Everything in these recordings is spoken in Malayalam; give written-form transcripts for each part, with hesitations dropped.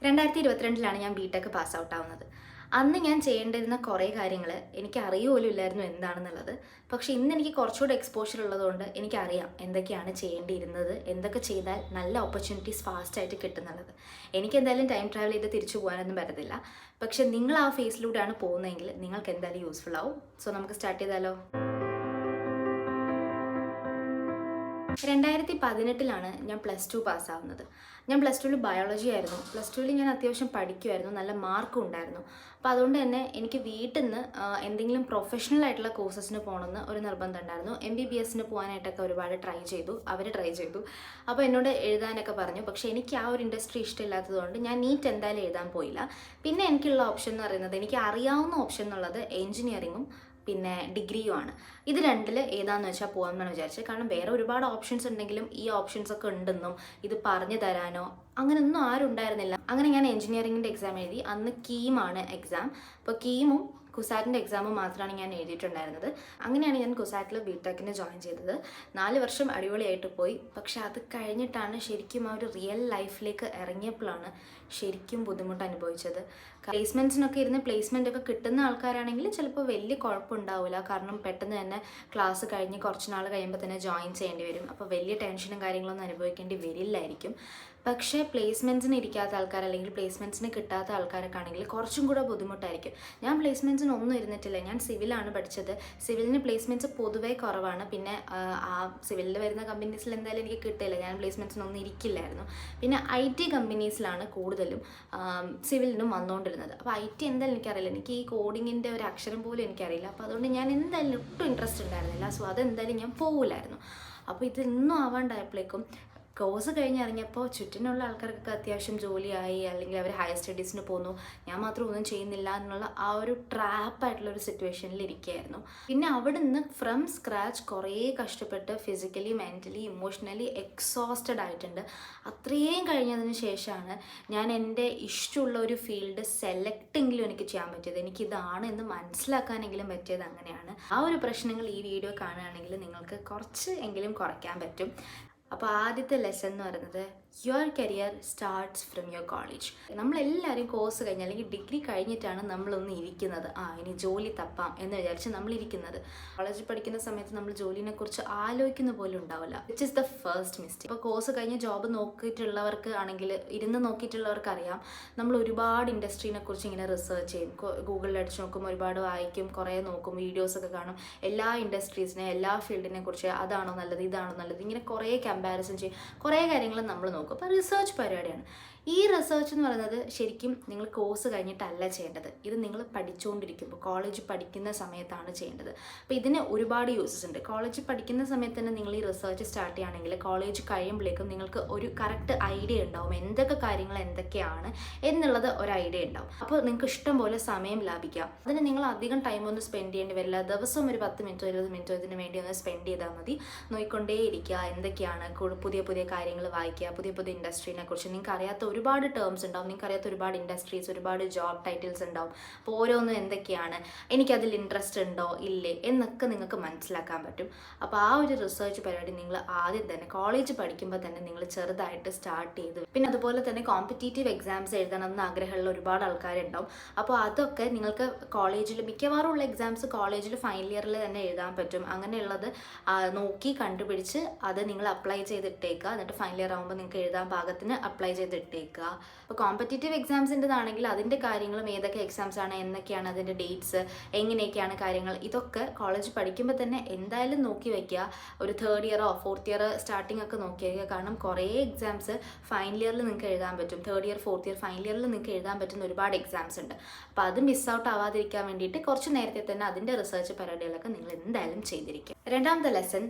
2022 ഞാൻ ബിടെക് പാസ് ഔട്ട് ആവുന്നത്. അന്ന് ഞാൻ ചെയ്യേണ്ടിരുന്ന കുറേ കാര്യങ്ങൾ എനിക്ക് അറിയുപോലും ഇല്ലായിരുന്നു എന്താണെന്നുള്ളത്. പക്ഷേ ഇന്ന് എനിക്ക് കുറച്ചുകൂടെ എക്സ്പോഷർ ഉള്ളതുകൊണ്ട് എനിക്കറിയാം എന്തൊക്കെയാണ് ചെയ്യേണ്ടിയിരുന്നത്, എന്തൊക്കെ ചെയ്താൽ നല്ല ഓപ്പർച്യൂണിറ്റീസ് ഫാസ്റ്റായിട്ട് കിട്ടുന്നുള്ളത്. എനിക്ക് എന്തായാലും ടൈം ട്രാവൽ ചെയ്ത് തിരിച്ചു പോകാനൊന്നും പറ്റത്തില്ല. പക്ഷേ നിങ്ങൾ ആ ഫേസിലൂടെയാണ് പോകുന്നതെങ്കിൽ നിങ്ങൾക്ക് എന്തായാലും യൂസ്ഫുൾ ആവും. സോ നമുക്ക് സ്റ്റാർട്ട് ചെയ്താലോ? 2018 ഞാൻ +2 പാസ്സാവുന്നത്. ഞാൻ +2 ബയോളജി ആയിരുന്നു. +2 ഞാൻ അത്യാവശ്യം പഠിക്കുമായിരുന്നു, നല്ല മാർക്കും ഉണ്ടായിരുന്നു. അപ്പോൾ അതുകൊണ്ട് തന്നെ എനിക്ക് വീട്ടിൽ നിന്ന് എന്തെങ്കിലും പ്രൊഫഷണൽ ആയിട്ടുള്ള കോഴ്സസിന് പോകണമെന്ന് ഒരു നിർബന്ധം ഉണ്ടായിരുന്നു. MBBSന് പോകാനായിട്ടൊക്കെ ഒരുപാട് ട്രൈ ചെയ്തു. അപ്പോൾ എന്നോട് എഴുതാനൊക്കെ പറഞ്ഞു. പക്ഷേ എനിക്ക് ആ ഒരു ഇൻഡസ്ട്രി ഇഷ്ടമില്ലാത്തതുകൊണ്ട് ഞാൻ നീറ്റ് എന്തായാലും എഴുതാൻ പോയില്ല. പിന്നെ എനിക്കുള്ള ഓപ്ഷൻ എന്ന് പറയുന്നത്, എനിക്ക് അറിയാവുന്ന ഓപ്ഷൻ എന്നുള്ളത് എഞ്ചിനീയറിങ്ങും പിന്നെ ഡിഗ്രിയുമാണ്. ഇത് രണ്ടിൽ ഏതാണെന്ന് വെച്ചാൽ പോകാമെന്നാണ് വിചാരിച്ചത്. കാരണം വേറെ ഒരുപാട് ഓപ്ഷൻസ് ഉണ്ടെങ്കിലും ഈ ഓപ്ഷൻസ് ഒക്കെ ഉണ്ടെന്നും ഇത് പറഞ്ഞു തരാനോ അങ്ങനെയൊന്നും ആരും ഉണ്ടായിരുന്നില്ല. അങ്ങനെ ഞാൻ എഞ്ചിനീയറിങ്ങിൻ്റെ എക്സാം എഴുതി. അന്ന് കീമാണ് എക്സാം. അപ്പോൾ കീമും കുസാറ്റിൻ്റെ എക്സാമും മാത്രമാണ് ഞാൻ എഴുതിയിട്ടുണ്ടായിരുന്നത്. അങ്ങനെയാണ് ഞാൻ കുസാറ്റിൽ ബിടെക്കിന് ജോയിൻ ചെയ്തത്. 4 വർഷം അടിപൊളിയായിട്ട് പോയി. പക്ഷെ അത് കഴിഞ്ഞിട്ടാണ് ശരിക്കും ആ ഒരു റിയൽ ലൈഫിലേക്ക് ഇറങ്ങിയപ്പോഴാണ് ശരിക്കും ബുദ്ധിമുട്ട് അനുഭവിച്ചത്. പ്ലേസ്മെൻറ്റ്സിനൊക്കെ ഇരുന്ന് പ്ലേസ്മെൻ്റ് ഒക്കെ കിട്ടുന്ന ആൾക്കാരാണെങ്കിൽ ചിലപ്പോൾ വലിയ കുഴപ്പമുണ്ടാവില്ല. കാരണം പെട്ടെന്ന് തന്നെ ക്ലാസ് കഴിഞ്ഞ് കുറച്ച് നാൾ കഴിയുമ്പോൾ തന്നെ ജോയിൻ ചെയ്യേണ്ടി വരും. അപ്പോൾ വലിയ ടെൻഷനും കാര്യങ്ങളൊന്നും അനുഭവിക്കേണ്ടി വരില്ലായിരിക്കും. പക്ഷേ പ്ലേസ്മെൻറ്റ്സിന് ഇരിക്കാത്ത ആൾക്കാർ അല്ലെങ്കിൽ പ്ലേസ്മെൻറ്റ്സിന് കിട്ടാത്ത ആൾക്കാരൊക്കെ ആണെങ്കിൽ കുറച്ചും കൂടെ ബുദ്ധിമുട്ടായിരിക്കും. ഞാൻ പ്ലേസ്മെൻറ്റ്സിന് ഒന്നും ഇരുന്നിട്ടില്ല. ഞാൻ സിവിലാണ് പഠിച്ചത്. സിവിലിന് പ്ലേസ്മെൻറ്റ്സ് പൊതുവേ കുറവാണ്. പിന്നെ ആ സിവിലിൽ വരുന്ന കമ്പനീസിൽ എന്തായാലും എനിക്ക് കിട്ടില്ല. ഞാൻ പ്ലേസ്മെൻറ്റ്സിനൊന്നും ഇരിക്കില്ലായിരുന്നു. പിന്നെ IT കമ്പനീസിലാണ് കൂടുതലും സിവിലിനും വന്നുകൊണ്ടിരുന്നത്. അപ്പോൾ IT എന്തായാലും എനിക്കറിയില്ല. എനിക്ക് ഈ കോഡിങ്ങിൻ്റെ ഒരു അക്ഷരം പോലും എനിക്കറിയില്ല. അപ്പോൾ അതുകൊണ്ട് ഞാൻ എന്തായാലും ഒട്ടും ഇൻട്രസ്റ്റ് ഉണ്ടായിരുന്നില്ല. സോ അതെന്തായാലും ഞാൻ പോകില്ലായിരുന്നു. അപ്പോൾ ഇതൊന്നും ആവാണ്ടായപ്പോഴേക്കും കോഴ്സ് കഴിഞ്ഞിറങ്ങിയപ്പോൾ ചുറ്റിനുള്ള ആൾക്കാർക്കൊക്കെ അത്യാവശ്യം ജോലിയായി, അല്ലെങ്കിൽ അവർ ഹയർ സ്റ്റഡീസിന് പോകുന്നു, ഞാൻ മാത്രം ഒന്നും ചെയ്യുന്നില്ല എന്നുള്ള ആ ഒരു ട്രാപ്പായിട്ടുള്ളൊരു സിറ്റുവേഷനിൽ ഇരിക്കുകയായിരുന്നു. പിന്നെ അവിടെ നിന്ന് ഫ്രം സ്ക്രാച്ച് കുറേ കഷ്ടപ്പെട്ട് ഫിസിക്കലി മെൻ്റലി ഇമോഷണലി എക്സോസ്റ്റഡ് ആയിട്ടുണ്ട്. അത്രയും കഴിഞ്ഞതിന് ശേഷമാണ് ഞാൻ എൻ്റെ ഇഷ്ടമുള്ള ഒരു ഫീൽഡ് സെലക്റ്റെങ്കിലും എനിക്ക് ചെയ്യാൻ പറ്റിയത്. എനിക്കിതാണ് എന്ന് മനസ്സിലാക്കാനെങ്കിലും പറ്റിയത് അങ്ങനെയാണ്. ആ ഒരു പ്രശ്നങ്ങൾ ഈ വീഡിയോ കാണുകയാണെങ്കിൽ നിങ്ങൾക്ക് കുറച്ച് എങ്കിലും കുറയ്ക്കാൻ പറ്റും. അപ്പോൾ ആദ്യത്തെ ലെസൺ എന്ന് പറയുന്നത്, your career starts from your college. നമ്മളെല്ലാവരും കോഴ്സ് കഴിഞ്ഞ് അല്ലെങ്കിൽ ഡിഗ്രി കഴിഞ്ഞിട്ടാണ് നമ്മളൊന്ന് ഇരിക്കുന്നത്. ഇനി ജോലി തപ്പാം എന്ന് വിചാരിച്ച് നമ്മളിരിക്കുന്നത്. കോളേജിൽ പഠിക്കുന്ന സമയത്ത് നമ്മൾ ജോലിനെ കുറിച്ച് ആലോചിക്കുന്ന പോലും ഉണ്ടാവില്ല. Which is the first mistake. ഇപ്പോൾ കോഴ്സ് കഴിഞ്ഞ് ജോബ് നോക്കിയിട്ടുള്ളവർക്ക് ആണെങ്കിൽ, ഇരുന്ന് നോക്കിയിട്ടുള്ളവർക്ക് അറിയാം, നമ്മൾ ഒരുപാട് ഇൻഡസ്ട്രീനെ കുറിച്ച് ഇങ്ങനെ റിസർച്ച് ചെയ്യും. ഗൂഗിളിൽ അടിച്ച് നോക്കും, ഒരുപാട് വായിക്കും, കുറേ നോക്കും, വീഡിയോസൊക്കെ കാണും. എല്ലാ ഇൻഡസ്ട്രീസിനെ, എല്ലാ ഫീൽഡിനെ കുറിച്ച് അതാണോ നല്ലത്, ഇതാണോ നല്ലത്, ഇങ്ങനെ കുറേ കമ്പാരിസൺ ചെയ്യും. കുറേ കാര്യങ്ങൾ നമ്മൾ നോക്കും. അപ്പോൾ റിസർച്ച് പരിപാടിയാണ്. ഈ റിസർച്ച് എന്ന് പറയുന്നത് ശരിക്കും നിങ്ങൾ കോഴ്സ് കഴിഞ്ഞിട്ടല്ല ചെയ്യേണ്ടത്. ഇത് നിങ്ങൾ പഠിച്ചുകൊണ്ടിരിക്കുമ്പോൾ, കോളേജ് പഠിക്കുന്ന സമയത്താണ് ചെയ്യേണ്ടത്. അപ്പോൾ ഇതിന് ഒരുപാട് യൂസസ് ഉണ്ട്. കോളേജ് പഠിക്കുന്ന സമയത്ത് തന്നെ നിങ്ങൾ ഈ റിസർച്ച് സ്റ്റാർട്ട് ചെയ്യുകയാണെങ്കിൽ കോളേജ് കഴിയുമ്പോഴേക്കും നിങ്ങൾക്ക് ഒരു കറക്റ്റ് ഐഡിയ ഉണ്ടാവും, എന്തൊക്കെ കാര്യങ്ങൾ എന്തൊക്കെയാണ് എന്നുള്ളത് ഒരു ഐഡിയ ഉണ്ടാവും. അപ്പോൾ നിങ്ങൾക്ക് ഇഷ്ടം പോലെ സമയം ലാഭിക്കാം. അതിന് നിങ്ങൾ അധികം ടൈമൊന്നും സ്പെൻഡ് ചെയ്യേണ്ടി വരില്ല. ദിവസം ഒരു 10 മിനിറ്റോ 20 മിനിറ്റോ ഇതിന് വേണ്ടി ഒന്ന് സ്പെൻഡ് ചെയ്താൽ മതി. നോക്കിക്കൊണ്ടേയിരിക്കുക, എന്തൊക്കെയാണ് പുതിയ പുതിയ കാര്യങ്ങൾ വായിക്കുക, പുതിയ പുതിയ ഇൻഡസ്ട്രീനെ കുറിച്ച്. നിങ്ങൾക്ക് അറിയാത്ത ഒരുപാട് ടേംസ് ഉണ്ടാവും, നിങ്ങൾക്ക് അറിയാത്ത ഒരുപാട് ഇൻഡസ്ട്രീസ്, ഒരുപാട് ജോബ് ടൈറ്റിൽസ് ഉണ്ടാവും. അപ്പോൾ ഓരോന്നും എന്തൊക്കെയാണ്, എനിക്കതിൽ ഇൻട്രസ്റ്റ് ഉണ്ടോ ഇല്ലേ എന്നൊക്കെ നിങ്ങൾക്ക് മനസ്സിലാക്കാൻ പറ്റും. അപ്പോൾ ആ ഒരു റിസർച്ച് പരിപാടി നിങ്ങൾ ആദ്യം തന്നെ കോളേജ് പഠിക്കുമ്പോൾ തന്നെ നിങ്ങൾ ചെറുതായിട്ട് സ്റ്റാർട്ട് ചെയ്ത്, പിന്നെ അതുപോലെ തന്നെ കോമ്പറ്റീറ്റീവ് എക്സാംസ് എഴുതണമെന്ന് ആഗ്രഹമുള്ള ഒരുപാട് ആൾക്കാരുണ്ടാവും. അപ്പോൾ അതൊക്കെ നിങ്ങൾക്ക് കോളേജിൽ മിക്കവാറും ഉള്ള എക്സാംസ് കോളേജിൽ ഫൈനൽ ഇയറിൽ തന്നെ എഴുതാൻ പറ്റും. അങ്ങനെയുള്ളത് നോക്കി കണ്ടുപിടിച്ച് അത് നിങ്ങൾ അപ്ലൈ ചെയ്തിട്ടേക്കുക. എന്നിട്ട് ഫൈനൽ ഇയർ ആകുമ്പോൾ നിങ്ങൾക്ക് എഴുതാൻ പാകത്തിന് അപ്ലൈ ചെയ്തിട്ടേക്കുക. അപ്പോൾ കോമ്പറ്റീറ്റീവ് എക്സാംസിൻ്റെതാണെങ്കിൽ അതിൻ്റെ കാര്യങ്ങളും, ഏതൊക്കെ എക്സാംസ് ആണ്, എന്നൊക്കെയാണ് അതിൻ്റെ ഡേറ്റ്സ്, എങ്ങനെയൊക്കെയാണ് കാര്യങ്ങൾ, ഇതൊക്കെ കോളേജ് പഠിക്കുമ്പോൾ തന്നെ എന്തായാലും നോക്കി വയ്ക്കുക. ഒരു 3rd ഇയറോ 4th ഇയർ സ്റ്റാർട്ടിംഗ് ഒക്കെ നോക്കി വയ്ക്കുക. കാരണം കുറേ എക്സാംസ് ഫൈനൽ ഇയറിൽ നിങ്ങൾക്ക് എഴുതാൻ പറ്റും. 3rd year 4th year final ഇയറിൽ നിങ്ങൾക്ക് എഴുതാൻ പറ്റുന്ന ഒരുപാട് എക്സാംസ് ഉണ്ട്. അപ്പോൾ അത് മിസ് ഔട്ട് ആവാതിരിക്കാൻ വേണ്ടിയിട്ട് കുറച്ച് നേരത്തെ തന്നെ അതിൻ്റെ റിസർച്ച് പരിപാടികളൊക്കെ നിങ്ങൾ എന്തായാലും ചെയ്തിരിക്കും. രണ്ടാമത്തെ lesson,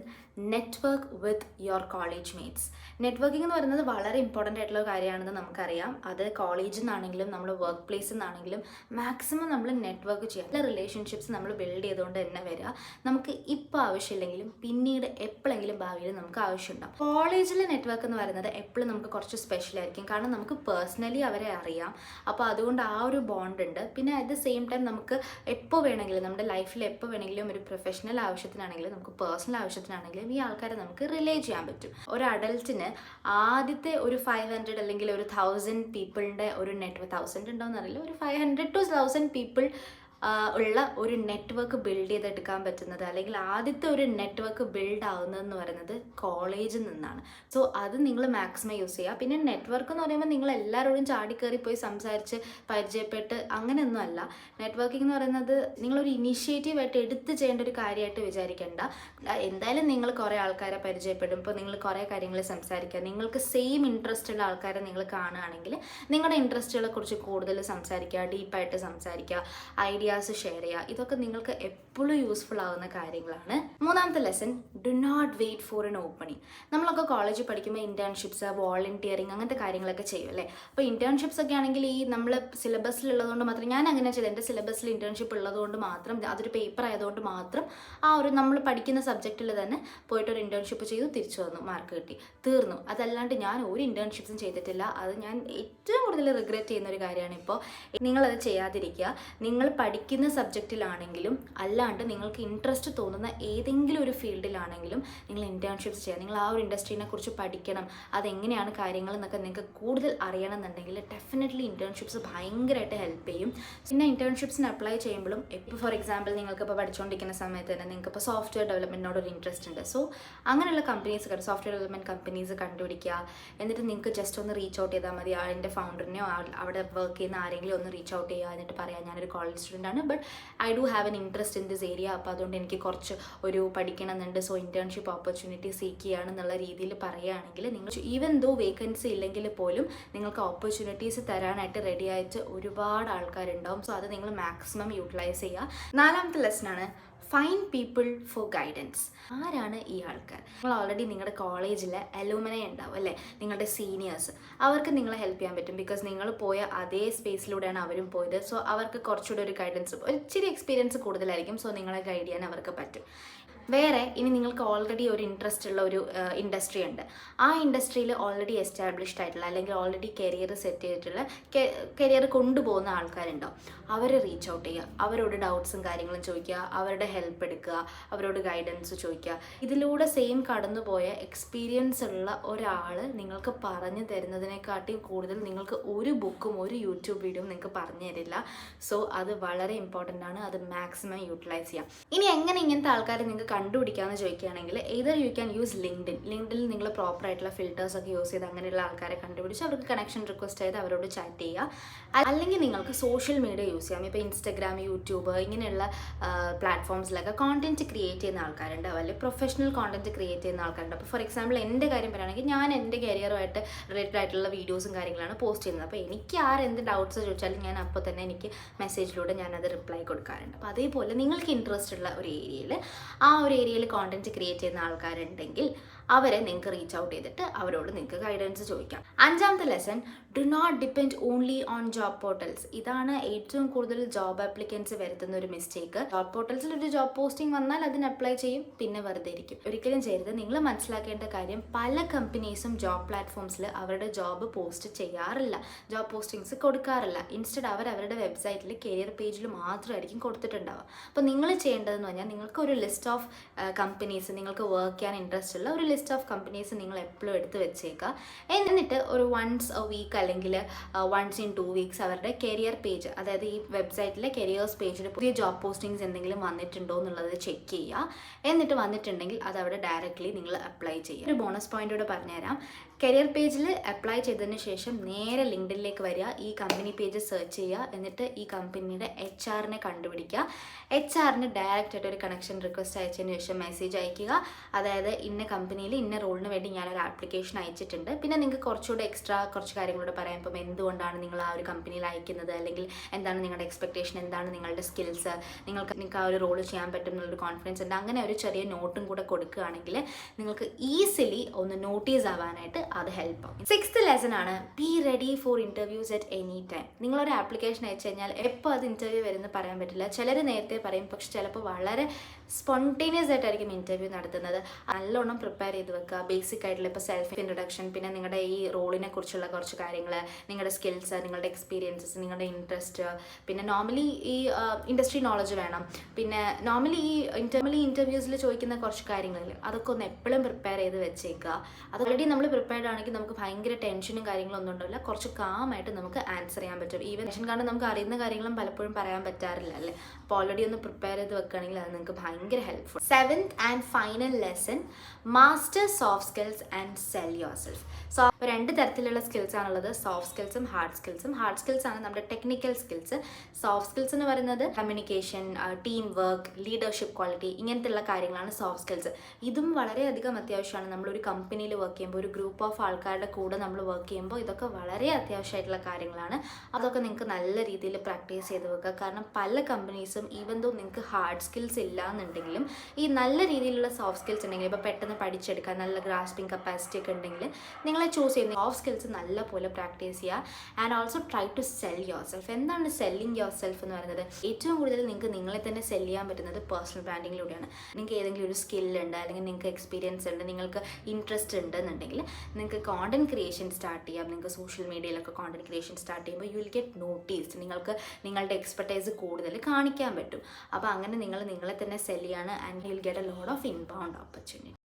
network with your college mates. Networking എന്ന് പറയുന്നത് വളരെ ഇമ്പോർട്ടൻ്റ് ആയിട്ടുള്ള കാര്യമാണെന്ന് നമുക്കറിയാം. അത് കോളേജിൽ നിന്നാണെങ്കിലും നമ്മൾ വർക്ക് പ്ലേസിൽ നിന്നാണെങ്കിലും മാക്സിമം നമ്മൾ നെറ്റ്വർക്ക് ചെയ്യുക. നല്ല റിലേഷൻഷിപ്സ് നമ്മൾ ബിൽഡ് ചെയ്തുകൊണ്ട് തന്നെ വരിക. നമുക്ക് ഇപ്പോൾ ആവശ്യമില്ലെങ്കിലും പിന്നീട് എപ്പോഴെങ്കിലും ഭാവിയിൽ നമുക്ക് ആവശ്യമുണ്ടാകും. കോളേജിലെ നെറ്റ്വർക്ക് എന്ന് പറയുന്നത് എപ്പോഴും നമുക്ക് കുറച്ച് സ്പെഷ്യൽ ആയിരിക്കും. കാരണം നമുക്ക് പേഴ്സണലി അവരെ അറിയാം. അപ്പോൾ അതുകൊണ്ട് ആ ഒരു ബോണ്ട് ഉണ്ട്. പിന്നെ അറ്റ് ദ സെയിം ടൈം നമുക്ക് എപ്പോൾ വേണമെങ്കിലും, നമ്മുടെ ലൈഫിൽ എപ്പോൾ വേണമെങ്കിലും, ഒരു പ്രൊഫഷണൽ ആവശ്യത്തിനാണെങ്കിലും നമുക്ക് പേഴ്സണൽ ആവശ്യത്തിനാണെങ്കിലും ഈ ആൾക്കാരെ നമുക്ക് റിലേ ചെയ്യാൻ പറ്റും. ഒരു അഡൽറ്റിന് ആദ്യത്തെ ഒരു 500 അല്ലെങ്കിൽ ഒരു 1000 പീപ്പിളിൻ്റെ ഒരു നെറ്റ്വർക്ക്, 1000 ഉണ്ടോയെന്ന് അറിയില്ല, ഒരു 500 to 1000 പീപ്പിൾ ഉള്ള ഒരു നെറ്റ്വർക്ക് ബിൽഡ് ചെയ്തെടുക്കാൻ പറ്റുന്നത്, അല്ലെങ്കിൽ ആദ്യത്തെ ഒരു നെറ്റ്വർക്ക് ബിൽഡ് ആവുന്നതെന്ന് പറയുന്നത് കോളേജിൽ നിന്നാണ്. സോ അത് നിങ്ങൾ മാക്സിമം യൂസ് ചെയ്യുക. പിന്നെ നെറ്റ്വർക്ക് എന്ന് പറയുമ്പോൾ നിങ്ങൾ എല്ലാവരോടും ചാടിക്കയറി പോയി സംസാരിച്ച് പരിചയപ്പെട്ട് അങ്ങനെയൊന്നും അല്ല. നെറ്റ്വർക്കിംഗ് എന്ന് പറയുന്നത് നിങ്ങളൊരു ഇനീഷ്യേറ്റീവായിട്ട് എടുത്ത് ചെയ്യേണ്ട ഒരു കാര്യമായിട്ട് വിചാരിക്കേണ്ട. എന്തായാലും നിങ്ങൾ കുറേ ആൾക്കാരെ പരിചയപ്പെടും. ഇപ്പോൾ നിങ്ങൾ കുറേ കാര്യങ്ങൾ സംസാരിക്കുക, നിങ്ങൾക്ക് സെയിം ഇൻട്രസ്റ്റ് ഉള്ള ആൾക്കാരെ നിങ്ങൾ കാണുകയാണെങ്കിൽ നിങ്ങളുടെ ഇൻട്രസ്റ്റുകളെ കുറിച്ച് കൂടുതൽ സംസാരിക്കുക, ഡീപ്പായിട്ട് സംസാരിക്കുക, ഐഡിയാസ് ഷെയർ ചെയ്യുക. ഇതൊക്കെ നിങ്ങൾക്ക് എപ്പോഴും യൂസ്ഫുൾ ആവുന്ന കാര്യങ്ങളാണ്. മൂന്നാമത്തെ lesson, do not wait for an opening. നമ്മളൊക്കെ കോളേജിൽ പഠിക്കുമ്പോൾ ഇൻറ്റേൺഷിപ്സ്, വോളണ്ടിയറിങ് അങ്ങനത്തെ കാര്യങ്ങളൊക്കെ ചെയ്യും അല്ലേ. അപ്പോൾ ഇൻറ്റേൺഷിപ്സ് ഒക്കെ ആണെങ്കിൽ ഈ നമ്മൾ സിലബസിലുള്ളതുകൊണ്ട് മാത്രം, ഞാൻ അങ്ങനെ ചെയ്തത്, എൻ്റെ സിലബസിൽ ഇൻറ്റേൺഷിപ്പ് ഉള്ളതുകൊണ്ട് മാത്രം, അതൊരു പേപ്പർ ആയതുകൊണ്ട് മാത്രം നമ്മൾ പഠിക്കുന്ന സബ്ജക്റ്റിൽ തന്നെ പോയിട്ടൊരു ഇൻറ്റേൺഷിപ്പ് ചെയ്തു, തിരിച്ചു വന്നു, മാർക്ക് കിട്ടി, തീർന്നു. അതല്ലാണ്ട് ഞാൻ ഒരു ഇൻറ്റേൺഷിപ്സും ചെയ്തിട്ടില്ല. അത് ഞാൻ ഏറ്റവും കൂടുതൽ റിഗ്രറ്റ് ചെയ്യുന്ന ഒരു കാര്യമാണ്. ഇപ്പോൾ നിങ്ങളത് ചെയ്യാതിരിക്കുക. നിങ്ങൾ പഠിക്കുന്ന സബ്ജക്റ്റിലാണെങ്കിലും അല്ലാണ്ട് നിങ്ങൾക്ക് ഇൻട്രസ്റ്റ് തോന്നുന്ന ഏതെങ്കിലും ഒരു ഫീൽഡിലാണെങ്കിലും നിങ്ങൾ ഇൻറ്റേൺഷിപ്സ് ചെയ്യുക. നിങ്ങൾ ആ ഒരു ഇൻഡസ്ട്രീനെ കുറിച്ച് പഠിക്കണം, അതെങ്ങനെയാണ് കാര്യങ്ങൾ എന്നൊക്കെ നിങ്ങൾക്ക് കൂടുതൽ അറിയണം എന്നുണ്ടെങ്കിൽ ഡെഫിനറ്റ്ലി ഇൻറ്റേൺഷിപ്സ് ഭയങ്കരമായിട്ട് ഹെൽപ്പ് ചെയ്യും. പിന്നെ ഇൻറ്റേൺഷിപ്സിന് അപ്ലൈ ചെയ്യുമ്പോഴും, ഇപ്പോൾ ഫോർ എക്സാമ്പിൾ നിങ്ങൾക്കിപ്പോൾ പഠിച്ചുകൊണ്ടിരിക്കുന്ന സമയത്ത് തന്നെ നിങ്ങൾക്കിപ്പോൾ സോഫ്റ്റ്വെയർ ഡെവലപ്മെൻറ്റിനോട് ഒരു ഇൻട്രസ്റ്റ് ഉണ്ട്. സോ അങ്ങനെയുള്ള കമ്പനീസ്, സോഫ്റ്റ്വെയർ ഡെവലപ്മെൻറ്റ് കമ്പനീസ് കണ്ടുപിടിക്കുക. എന്നിട്ട് നിങ്ങൾക്ക് ജസ്റ്റ് ഒന്ന് റീച്ച് ഔട്ട് ചെയ്താൽ മതി. അതിൻ്റെ ഫൗണ്ടറിനെയോ അവിടെ വർക്ക് ചെയ്യുന്ന ആരെങ്കിലും ഒന്ന് റീച്ച് ഔട്ട് ചെയ്യുക. എന്നിട്ട് പറയാം, ഞാനൊരു കോളേജ് സ്റ്റുഡൻ്റ് ആണ്, but I do have an interest in this area. അപ്പോൾ അതുകൊണ്ട് എനിക്ക് കുറച്ച് ഒരു പഠിക്കണമെന്നുണ്ട്, സോ ഇൻറ്റേൺഷിപ്പ് ഓപ്പർച്യൂണിറ്റി സീക്ക് ചെയ്യുകയാണെന്നുള്ള രീതിയിൽ പറയുകയാണെങ്കിൽ നിങ്ങൾ ഈവൻ ദോ വേക്കൻസി ഇല്ലെങ്കിൽ പോലും നിങ്ങൾക്ക് ഓപ്പർച്യൂണിറ്റീസ് തരാനായിട്ട് റെഡി ആയിട്ട് ഒരുപാട് ആൾക്കാരുണ്ടാവും. സോ അത് നിങ്ങൾ മാക്സിമം യൂട്ടിലൈസ് ചെയ്യുക. നാലാമത്തെ ലെസനാണ്, ഫൈൻഡ് പീപ്പിൾ ഫോർ ഗൈഡൻസ്. ആരാണ് ഈ ആൾക്കാർ? നിങ്ങൾ ഓൾറെഡി നിങ്ങളുടെ കോളേജിലെ അലൂമിനി ഉണ്ടാവും അല്ലേ, നിങ്ങളുടെ സീനിയേഴ്സ്. അവർക്ക് നിങ്ങളെ ഹെൽപ്പ് ചെയ്യാൻ പറ്റും. ബിക്കോസ് നിങ്ങൾ പോയ അതേ സ്പേസിലൂടെയാണ് അവരും പോയത്. സോ അവർക്ക് കുറച്ചുകൂടി ഒരു ഗൈഡൻസ്, ഒരു ഇച്ചിരി എക്സ്പീരിയൻസ് കൂടുതലായിരിക്കും. സോ നിങ്ങളെ ഗൈഡ് ചെയ്യാൻ അവർക്ക് പറ്റും. വേറെ ഇനി നിങ്ങൾക്ക് ഓൾറെഡി ഒരു ഇൻട്രസ്റ്റ് ഉള്ള ഒരു ഇൻഡസ്ട്രി ഉണ്ട്. ആ ഇൻഡസ്ട്രിയിൽ ഓൾറെഡി എസ്റ്റാബ്ലിഷ്ഡ് ആയിട്ടുള്ള, അല്ലെങ്കിൽ ഓൾറെഡി കരിയർ സെറ്റ് ചെയ്തിട്ടുള്ള, കരിയർ കൊണ്ടുപോകുന്ന ആൾക്കാരുണ്ടാവും. അവരെ റീച്ച് ഔട്ട് ചെയ്യുക, അവരോട് ഡൗട്ട്സും കാര്യങ്ങളും ചോദിക്കുക, അവരുടെ ഹെൽപ്പ് എടുക്കുക, അവരോട് ഗൈഡൻസ് ചോദിക്കുക. ഇതിലൂടെ സെയിം കടന്നുപോയ എക്സ്പീരിയൻസ് ഉള്ള ഒരാൾ നിങ്ങൾക്ക് പറഞ്ഞു തരുന്നതിനെക്കാട്ടിയും കൂടുതൽ നിങ്ങൾക്ക് ഒരു ബുക്കും ഒരു യൂട്യൂബ് വീഡിയോയും നിങ്ങൾക്ക് പറഞ്ഞു തരില്ല. സോ അത് വളരെ ഇമ്പോർട്ടൻ്റ് ആണ്. അത് മാക്സിമം യൂട്ടിലൈസ് ചെയ്യാം. ഇനി എങ്ങനെ ഇങ്ങനത്തെ ആൾക്കാരെ നിങ്ങൾക്ക് കണ്ടുപിടിക്കാമെന്ന് ചോദിക്കുകയാണെങ്കിൽ, either യു ക്യാൻ യൂസ് ലിങ്ക്ഡിനിൽ നിങ്ങൾ പ്രോപ്പർ ആയിട്ടുള്ള ഫിൽറ്റേഴ്സ് ഒക്കെ യൂസ് ചെയ്ത് അങ്ങനെയുള്ള ആൾക്കാരെ കണ്ടുപിടിച്ച് അവർക്ക് കണക്ഷൻ റിക്വസ്റ്റ് ചെയ്ത് അവരോട് ചാറ്റ് ചെയ്യുക. അല്ലെങ്കിൽ നിങ്ങൾക്ക് സോഷ്യൽ മീഡിയ യൂസ് ചെയ്യാം. ഇപ്പോൾ ഇൻസ്റ്റഗ്രാം, യൂട്യൂബ് ഇങ്ങനെയുള്ള പ്ലാറ്റ്ഫോംസിലൊക്കെ കോണ്ടന്റ് ക്രിയേറ്റ് ചെയ്യുന്ന ആൾക്കാരുണ്ട്, അല്ലെങ്കിൽ പ്രൊഫഷണൽ കോണ്ടന്റ് ക്രിയേറ്റ് ചെയ്യുന്ന ആൾക്കാരുണ്ട്. അപ്പോൾ ഫോർ എക്സാമ്പിൾ എൻ്റെ കാര്യം പറയുകയാണെങ്കിൽ, ഞാൻ എൻ്റെ കരിയറുമായിട്ട് റിലേറ്റഡ് ആയിട്ടുള്ള വീഡിയോസും കാര്യങ്ങളാണ് പോസ്റ്റ് ചെയ്യുന്നത്. അപ്പോൾ എനിക്ക് എന്ത് ഡൗട്ട്സ് ചോദിച്ചാലും ഞാൻ അപ്പോൾ തന്നെ എനിക്ക് മെസ്സേജിലൂടെ ഞാനത് റിപ്ലൈ കൊടുക്കാറുണ്ട്. അപ്പോൾ അതേപോലെ നിങ്ങൾക്ക് ഇൻട്രസ്റ്റ് ഉള്ള ഒരു ഏരിയയിൽ, ആ ഒരു ഏരിയയിൽ കോണ്ടന്റ് ക്രിയേറ്റ് ചെയ്യുന്ന ആൾക്കാരുണ്ടെങ്കിൽ അവരെ നിങ്ങൾക്ക് റീച്ച് ഔട്ട് ചെയ്തിട്ട് അവരോട് നിങ്ങൾക്ക് ഗൈഡൻസ് ചോദിക്കാം. അഞ്ചാമത്തെ lesson, do not depend only on job portals. ഇതാണ് ഏറ്റവും കൂടുതൽ ജോബ് ആപ്ലിക്കൻസ് വരുത്തുന്ന ഒരു മിസ്റ്റേക്ക്. ജോബ് പോർട്ടൽസിൽ ഒരു ജോബ് പോസ്റ്റിംഗ് വന്നാൽ അതിന് അപ്ലൈ ചെയ്യും, പിന്നെ വെറുതെ ഇരിക്കും. ഒരിക്കലും ചെയ്യരുത്. നിങ്ങൾ മനസ്സിലാക്കേണ്ട കാര്യം, പല കമ്പനീസും ജോബ് പ്ലാറ്റ്ഫോംസിൽ അവരുടെ ജോബ് പോസ്റ്റ് ചെയ്യാറില്ല, ജോബ് പോസ്റ്റിങ്സ് കൊടുക്കാറില്ല. ഇൻസ്റ്റഡ് അവരുടെ വെബ്സൈറ്റിൽ കരിയർ പേജിൽ മാത്രമായിരിക്കും കൊടുത്തിട്ടുണ്ടാവുക. അപ്പോൾ നിങ്ങൾ ചെയ്യേണ്ടതെന്ന് പറഞ്ഞാൽ, നിങ്ങൾക്ക് ഒരു ലിസ്റ്റ് ഓഫ് കമ്പനീസ്, നിങ്ങൾക്ക് വർക്ക് ചെയ്യാൻ ഇൻട്രസ്റ്റ് ഉള്ള ഒരു ലിസ്റ്റ് ഓഫ് കമ്പനീസ് നിങ്ങൾ എപ്പോഴും എടുത്ത് വെച്ചേക്കുക. എന്നിട്ട് ഒരു വൺസ് എ വീക്ക് അല്ലെങ്കിൽ വൺസ് ഇൻ 2 weeks അവരുടെ കരിയർ പേജ്, അതായത് ഈ വെബ്സൈറ്റിലെ കരിയേഴ്സ് പേജിൽ പുതിയ ജോബ് പോസ്റ്റിങ്സ് എന്തെങ്കിലും വന്നിട്ടുണ്ടോ എന്നുള്ളത് ചെക്ക് ചെയ്യുക. എന്നിട്ട് വന്നിട്ടുണ്ടെങ്കിൽ അത് അവിടെ ഡയറക്റ്റ്ലി നിങ്ങൾ അപ്ലൈ ചെയ്യുക. ഒരു ബോണസ് പോയിന്റോടെ പറഞ്ഞുതരാം. കരിയർ പേജിൽ അപ്ലൈ ചെയ്തതിന് ശേഷം നേരെ ലിങ്ക്ഡിനിലേക്ക് വരിക, ഈ കമ്പനി പേജ് സെർച്ച് ചെയ്യുക, എന്നിട്ട് ഈ കമ്പനിയുടെ HR കണ്ടുപിടിക്കുക. HR ഡയറക്റ്റ് ആയിട്ട് ഒരു കണക്ഷൻ റിക്വസ്റ്റ് അയച്ചതിന് ശേഷം മെസ്സേജ് അയക്കുക. അതായത് ഇന്ന കമ്പനിയിൽ ഇന്ന റോളിന് വേണ്ടി ഞാനൊരു ആപ്ലിക്കേഷൻ അയച്ചിട്ടുണ്ട്. പിന്നെ നിങ്ങൾക്ക് കുറച്ചുകൂടെ എക്സ്ട്രാ കുറച്ച് കാര്യങ്ങളോട് പറയാം. ഇപ്പം എന്തുകൊണ്ടാണ് നിങ്ങൾ ആ ഒരു കമ്പനിയിൽ അയക്കുന്നത്, അല്ലെങ്കിൽ എന്താണ് നിങ്ങളുടെ എക്സ്പെക്ടേഷൻ, എന്താണ് നിങ്ങളുടെ സ്കിൽസ്, നിങ്ങൾക്ക് ആ ഒരു റോൾ ചെയ്യാൻ പറ്റും എന്നുള്ളൊരു കോൺഫിഡൻസ് ഉണ്ട്. അങ്ങനെ ഒരു ചെറിയ നോട്ടും കൂടെ കൊടുക്കുകയാണെങ്കിൽ നിങ്ങൾക്ക് ഈസിലി ഒന്ന് നോട്ടീസ് ആവാനായിട്ട് അത് ഹെൽപ്പ് ആവും. 6th ലെസൺ ആണ്, be ready for interviews at any time. നിങ്ങളൊരു ആപ്ലിക്കേഷൻ അയച്ചു കഴിഞ്ഞാൽ എപ്പോൾ അത് ഇൻ്റർവ്യൂ വരുമെന്ന് പറയാൻ പറ്റില്ല. ചിലർ നേരത്തെ പറയും, പക്ഷെ ചിലപ്പോൾ വളരെ സ്പോണ്ടേനിയസ് ആയിട്ടായിരിക്കും ഇൻ്റർവ്യൂ നടത്തുന്നത്. നല്ലോണം പ്രിപ്പയർ ചെയ്ത് വെക്കുക. ബേസിക് ആയിട്ടുള്ള ഇപ്പോൾ സെൽഫ് ഇൻട്രൊഡക്ഷൻ, പിന്നെ നിങ്ങളുടെ ഈ റോളിനെ കുറിച്ചുള്ള കുറച്ച് കാര്യങ്ങൾ, നിങ്ങളുടെ സ്കിൽസ്, നിങ്ങളുടെ എക്സ്പീരിയൻസസ്, നിങ്ങളുടെ ഇൻട്രസ്റ്റ്, പിന്നെ നോർമലി ഈ ഇൻഡസ്ട്രി നോളജ് വേണം. പിന്നെ നോർമലി ഈ ഇൻ്റർവ്യൂസിൽ ചോദിക്കുന്ന കുറച്ച് കാര്യങ്ങളിൽ അതൊക്കെ ഒന്ന് എപ്പോഴും പ്രിപ്പയർ ചെയ്ത് വെച്ചേക്കുക. അത് ഓൾറെഡി നമ്മൾ പ്രിപ്പയർഡ് സ്റ്റാൻഡേർഡ് ആണെങ്കിൽ നമുക്ക് ഭയങ്കര ടെൻഷനും കാര്യങ്ങളും ഒന്നും ഉണ്ടാവില്ല, കുറച്ച് കാമായിട്ട് നമുക്ക് ആൻസർ ചെയ്യാൻ പറ്റും. ഈവൻ ടെൻഷൻ കാരണം നമുക്ക് അറിയുന്ന കാര്യങ്ങളും പലപ്പോഴും പറയാൻ പറ്റാറില്ല അല്ലേ. അപ്പോൾ ഓൾറെഡി ഒന്ന് പ്രിപ്പയർ ചെയ്ത് വെക്കുകയാണെങ്കിൽ അത് നിങ്ങൾക്ക് ഭയങ്കര helpful. 7th and final lesson, master soft skills and cell your self. So 2 തരത്തിലുള്ള സ്കിൽസ് ആണുള്ളത്, സോഫ്റ്റ് സ്കിൽസും ഹാർഡ് സ്കിൽസും. ഹാർഡ് സ്കിൽസ് ആണ് നമ്മുടെ ടെക്നിക്കൽ സ്കിൽസ്. സോഫ്റ്റ് സ്കിൽസ് എന്ന് പറയുന്നത് communication, team work, leadership quality, ഇങ്ങനത്തെയുള്ള കാര്യങ്ങളാണ് സോഫ്റ്റ് സ്കിൽസ്. ഇതും വളരെയധികം അത്യാവശ്യമാണ്. നമ്മളൊരു കമ്പനിയിൽ വർക്ക് ചെയ്യുമ്പോൾ, ഒരു ഗ്രൂപ്പ് ഓഫ് ആൾക്കാരുടെ കൂടെ നമ്മൾ വർക്ക് ചെയ്യുമ്പോൾ ഇതൊക്കെ വളരെ അത്യാവശ്യമായിട്ടുള്ള കാര്യങ്ങളാണ്. അതൊക്കെ നിങ്ങൾക്ക് നല്ല രീതിയിൽ പ്രാക്ടീസ് ചെയ്ത് വെക്കുക. കാരണം പല കമ്പനീസും ഈവൻ ദോ നിങ്ങൾക്ക് ഹാർഡ് സ്കിൽസ് ഇല്ല എന്നുണ്ടെങ്കിലും ഈ നല്ല രീതിയിലുള്ള സോഫ്റ്റ് സ്കിൽസ് ഉണ്ടെങ്കിൽ, ഇപ്പോൾ പെട്ടെന്ന് പഠിച്ചെടുക്കാൻ നല്ല ഗ്രാസ്പിംഗ് കപ്പാസിറ്റി ഒക്കെ ഉണ്ടെങ്കിൽ നിങ്ങളെ ചൂസ് ചെയ്യുന്ന സോഫ്റ്റ് സ്കിൽസ് നല്ല പോലെ പ്രാക്ടീസ് ചെയ്യുക. And also try to sell yourself. എന്താണ് സെല്ലിങ് യുവർ സെൽഫ് എന്ന് പറയുന്നത്? ഏറ്റവും കൂടുതൽ നിങ്ങൾക്ക് നിങ്ങളെ തന്നെ സെല് ചെയ്യാൻ പറ്റുന്നത് പേഴ്സണൽ ബ്രാൻഡിങ്ങിലൂടെയാണ്. നിങ്ങൾക്ക് ഏതെങ്കിലും ഒരു സ്കില്ലുണ്ട്, അല്ലെങ്കിൽ നിങ്ങൾക്ക് എക്സ്പീരിയൻസ് ഉണ്ട്, നിങ്ങൾക്ക് ഇൻട്രസ്റ്റ് ഉണ്ടെന്നുണ്ടെങ്കിൽ നിങ്ങൾക്ക് കോണ്ടന്റ് ക്രിയേഷൻ സ്റ്റാർട്ട് ചെയ്യാം. നിങ്ങൾക്ക് സോഷ്യൽ മീഡിയയിലൊക്കെ കോണ്ടന്റ് ക്രിയേഷൻ സ്റ്റാർട്ട് ചെയ്യുമ്പോൾ യു വിൽ ഗെറ്റ് നോട്ടീസ്ഡ്. നിങ്ങൾക്ക് നിങ്ങളുടെ എക്സ്പെർട്ടൈസ് കൂടുതൽ കാണിക്കാൻ പറ്റും. അപ്പോൾ അങ്ങനെ നിങ്ങൾ നിങ്ങളെ തന്നെ സെല് ചെയ്യാണ് and you will get a lot of inbound opportunity.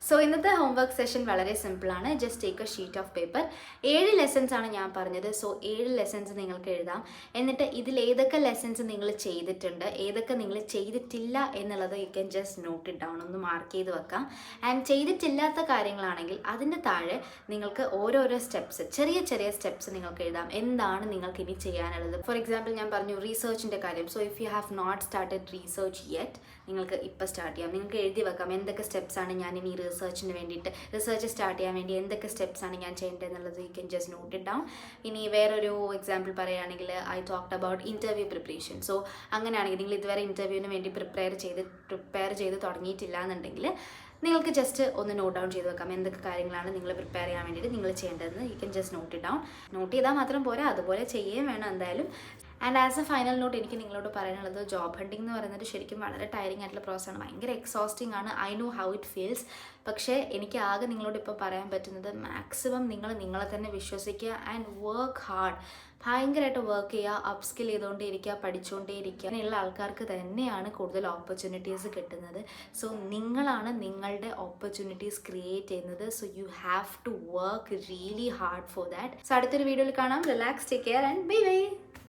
So ഇന്നത്തെ ഹോംവർക്ക് സെഷൻ വളരെ സിമ്പിളാണ്. Just take A sheet of paper. 7 lessons ആണ് ഞാൻ പറഞ്ഞത്. സോ 7 ലെസൺസ് നിങ്ങൾക്ക് എഴുതാം. എന്നിട്ട് ഇതിൽ ഏതൊക്കെ ലെസൺസ് നിങ്ങൾ ചെയ്തിട്ടുണ്ട്, ഏതൊക്കെ നിങ്ങൾ ചെയ്തിട്ടില്ല എന്നുള്ളത് you can just note it down, ഒന്ന് മാർക്ക് ചെയ്ത് വെക്കാം. ആൻഡ് ചെയ്തിട്ടില്ലാത്ത കാര്യങ്ങളാണെങ്കിൽ അതിൻ്റെ താഴെ നിങ്ങൾക്ക് ഓരോരോ സ്റ്റെപ്സ്, ചെറിയ ചെറിയ സ്റ്റെപ്സ് നിങ്ങൾക്ക് എഴുതാം. എന്താണ് നിങ്ങൾക്ക് ഇനി ചെയ്യാനുള്ളത്? ഫോർ എക്സാമ്പിൾ ഞാൻ പറഞ്ഞു റീസേർച്ചിൻ്റെ കാര്യം. So if you have not started research yet, നിങ്ങൾക്ക് ഇപ്പോൾ സ്റ്റാർട്ട് ചെയ്യാം. നിങ്ങൾക്ക് എഴുതി വെക്കാം എന്തൊക്കെ സ്റ്റെപ്സാണ് ഞാൻ ഇനി റിസർച്ചിന് വേണ്ടിയിട്ട്, റിസർച്ച് സ്റ്റാർട്ട് ചെയ്യാൻ വേണ്ടി എന്തൊക്കെ സ്റ്റെപ്സാണ് ഞാൻ ചെയ്യേണ്ടത് എന്നുള്ളത് you can just note it down. ഇനി വേറൊരു എക്സാമ്പിൾ പറയുകയാണെങ്കിൽ I talked about interview preparation. So അങ്ങനെയാണെങ്കിൽ നിങ്ങൾ ഇതുവരെ ഇൻ്റർവ്യൂവിന് വേണ്ടി പ്രിപ്പയർ ചെയ്ത് തുടങ്ങിയിട്ടില്ല എന്നുണ്ടെങ്കിൽ നിങ്ങൾക്ക് ജസ്റ്റ് ഒന്ന് നോട്ട് ഡൗൺ ചെയ്ത് വെക്കാം എന്തൊക്കെ കാര്യങ്ങളാണ് നിങ്ങൾ പ്രിപ്പയർ ചെയ്യാൻ വേണ്ടിയിട്ട് നിങ്ങൾ ചെയ്യേണ്ടതെന്ന്. You can just note it down. Note ചെയ്താൽ മാത്രം പോരാ, അതുപോലെ ചെയ്യുകയും വേണം എന്തായാലും. And as a final note എനിക്ക് നിങ്ങളോട് പറയാനുള്ളത്, ജോബ് ഹണ്ടിങ് എന്ന് പറയുന്നത് ശരിക്കും വളരെ ടയറിങ് ആയിട്ടുള്ള പ്രോസസ്സാണ്. ഭയങ്കര എക്സോസ്റ്റിംഗ് ആണ്. I know how it feels. പക്ഷേ എനിക്ക് ആകെ നിങ്ങളോട് ഇപ്പോൾ പറയാൻ പറ്റുന്നത് മാക്സിമം നിങ്ങൾ നിങ്ങളെ തന്നെ വിശ്വസിക്കുക ആൻഡ് വർക്ക് ഹാർഡ്. ഭയങ്കരമായിട്ട് വർക്ക് ചെയ്യുക, അപ്പ് സ്കിൽ ചെയ്തുകൊണ്ടേ ഇരിക്കുക, പഠിച്ചുകൊണ്ടേ ഇരിക്കുക. അങ്ങനെയുള്ള ആൾക്കാർക്ക് തന്നെയാണ് കൂടുതൽ ഓപ്പർച്യൂണിറ്റീസ് കിട്ടുന്നത്. സോ നിങ്ങളാണ് നിങ്ങളുടെ ഓപ്പർച്യൂണിറ്റീസ് ക്രിയേറ്റ് ചെയ്യുന്നത്. So you have to work really hard for that. So അടുത്തൊരു വീഡിയോയിൽ കാണാം. Relax, take care and bye by.